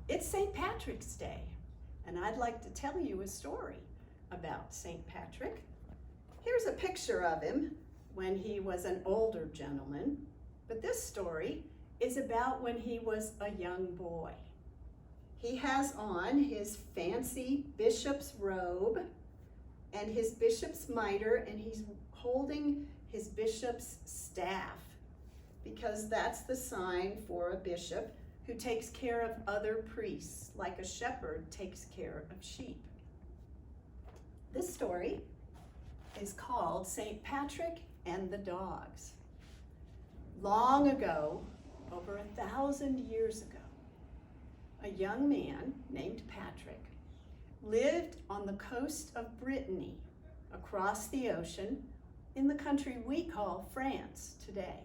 It's St. Patrick's Day, and I'd like to tell you a story about St. Patrick. Here's a picture of him when he was an older gentleman, but this story is about when he was a young boy. He has on his fancy bishop's robe and his bishop's mitre, and he's holding his bishop's staff because that's the sign for a bishop who takes care of other priests, like a shepherd takes care of sheep. This story is called St. Patrick and the Dogs. Long ago, over 1,000 years ago, a young man named Patrick lived on the coast of Brittany, across the ocean, in the country we call France today.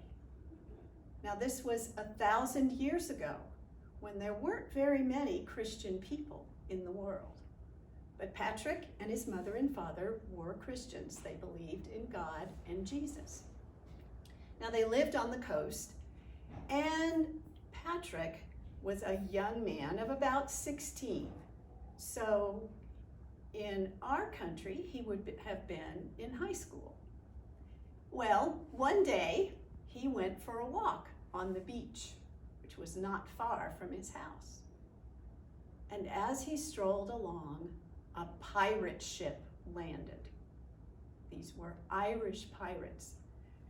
Now, this was 1,000 years ago, when there weren't very many Christian people in the world. But Patrick and his mother and father were Christians. They believed in God and Jesus. Now, they lived on the coast, and Patrick was a young man of about 16. So in our country, he would have been in high school. Well, one day, he went for a walk on the beach, which was not far from his house. And as he strolled along, a pirate ship landed. These were Irish pirates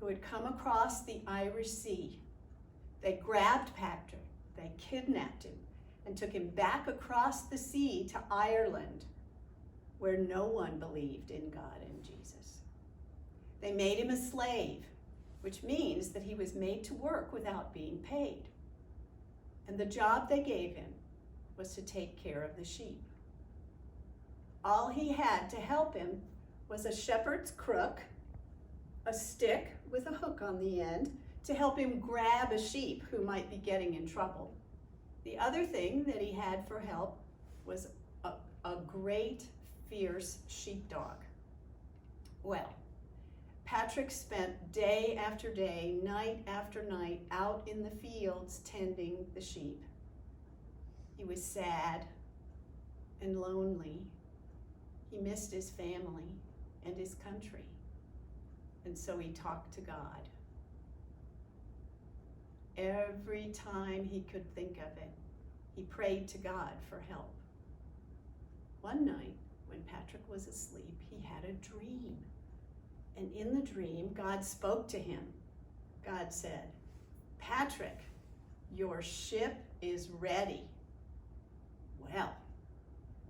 who had come across the Irish Sea. They grabbed Patrick, they kidnapped him, and took him back across the sea to Ireland, where no one believed in God and Jesus. They made him a slave, which means that he was made to work without being paid. And the job they gave him was to take care of the sheep. All he had to help him was a shepherd's crook, a stick with a hook on the end, to help him grab a sheep who might be getting in trouble. The other thing that he had for help was a great, fierce sheepdog. Well, Patrick spent day after day, night after night, out in the fields tending the sheep. He was sad and lonely. He missed his family and his country. And so he talked to God. Every time he could think of it, he prayed to God for help. One night, when Patrick was asleep, he had a dream. And in the dream, God spoke to him. God said, "Patrick, your ship is ready." Well,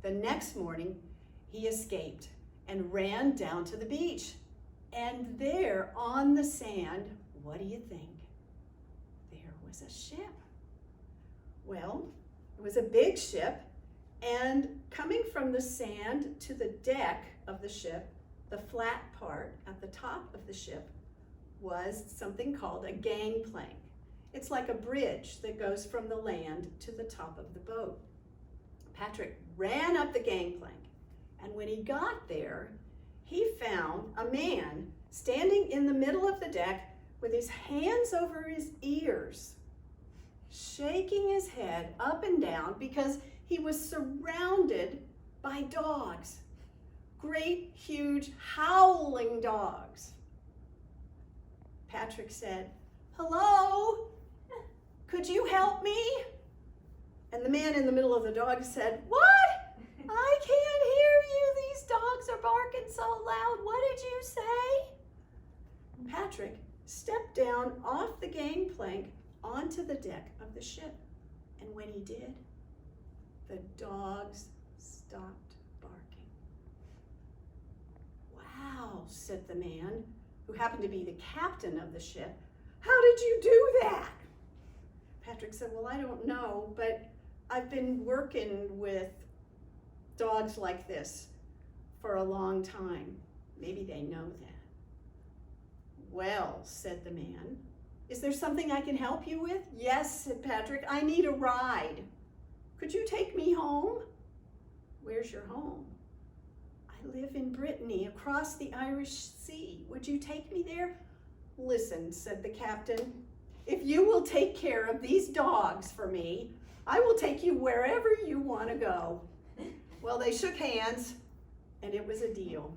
the next morning, he escaped and ran down to the beach. And there on the sand, what do you think? There was a ship. Well, it was a big ship, and coming from the sand to the deck of the ship, the flat part at the top of the ship was something called a gangplank. It's like a bridge that goes from the land to the top of the boat. Patrick ran up the gangplank, and when he got there, he found a man standing in the middle of the deck with his hands over his ears, shaking his head up and down because he was surrounded by dogs. Great, huge, howling dogs. Patrick said, "Hello, could you help me?" And the man in the middle of the dogs said, "What? I can't hear you. These dogs are barking so loud. What did you say?" Patrick stepped down off the gangplank onto the deck of the ship. And when he did, the dogs stopped barking. "Wow," said the man, who happened to be the captain of the ship. "How did you do that?" Patrick said, "Well, I don't know, but I've been working with dogs like this for a long time. Maybe they know that." "Well," said the man, "is there something I can help you with?" "Yes," said Patrick, "I need a ride. Could you take me home?" "Where's your home?" "I live in Brittany, across the Irish Sea. Would you take me there?" "Listen," said the captain, "if you will take care of these dogs for me, I will take you wherever you want to go. Well, they shook hands, and it was a deal.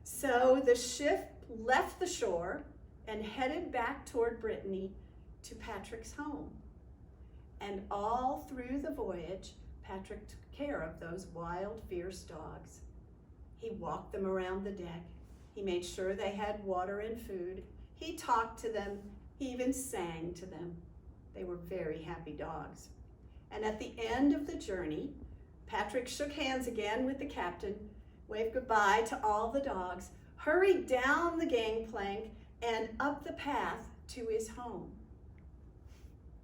So the ship left the shore and headed back toward Brittany to Patrick's home. And all through the voyage, Patrick took care of those wild, fierce dogs. He walked them around the deck. He made sure they had water and food. He talked to them. He even sang to them. They were very happy dogs. And at the end of the journey, Patrick shook hands again with the captain, waved goodbye to all the dogs, hurried down the gangplank and up the path to his home.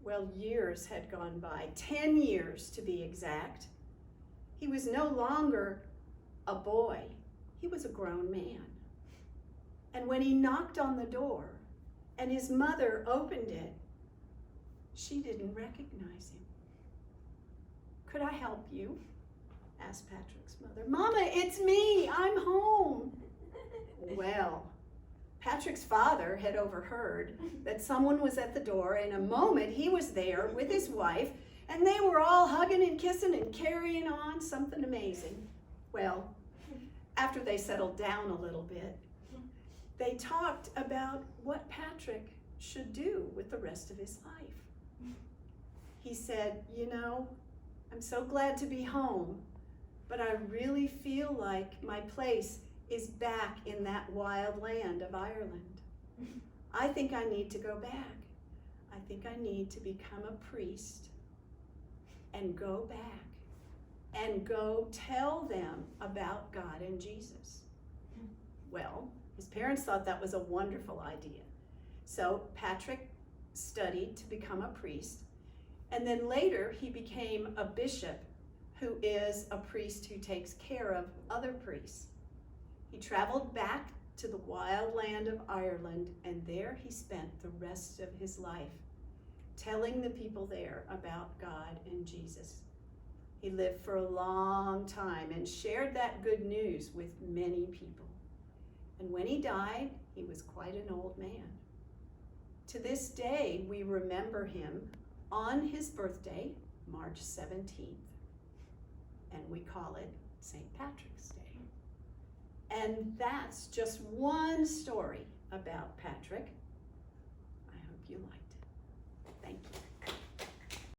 Well, years had gone by, 10 years to be exact. He was no longer a boy. He was a grown man. And when he knocked on the door and his mother opened it, she didn't recognize him. "Could I help you?" asked Patrick's mother. "Mama, it's me. I'm home." Well, Patrick's father had overheard that someone was at the door. In a moment, he was there with his wife, and they were all hugging and kissing and carrying on, something amazing. Well, after they settled down a little bit, they talked about what Patrick should do with the rest of his life. He said, "You know, I'm so glad to be home, but I really feel like my place is back in that wild land of Ireland. I think I need to go back. I think I need to become a priest and go back and go tell them about God and Jesus." Well, his parents thought that was a wonderful idea. So Patrick studied to become a priest, and then later he became a bishop, who is a priest who takes care of other priests. He traveled back to the wild land of Ireland, and there he spent the rest of his life telling the people there about God and Jesus. He lived for a long time and shared that good news with many people. And when he died, he was quite an old man. To this day, we remember him on his birthday, March 17th, and we call it St. Patrick's Day. And that's just one story about Patrick. I hope you liked it. Thank you.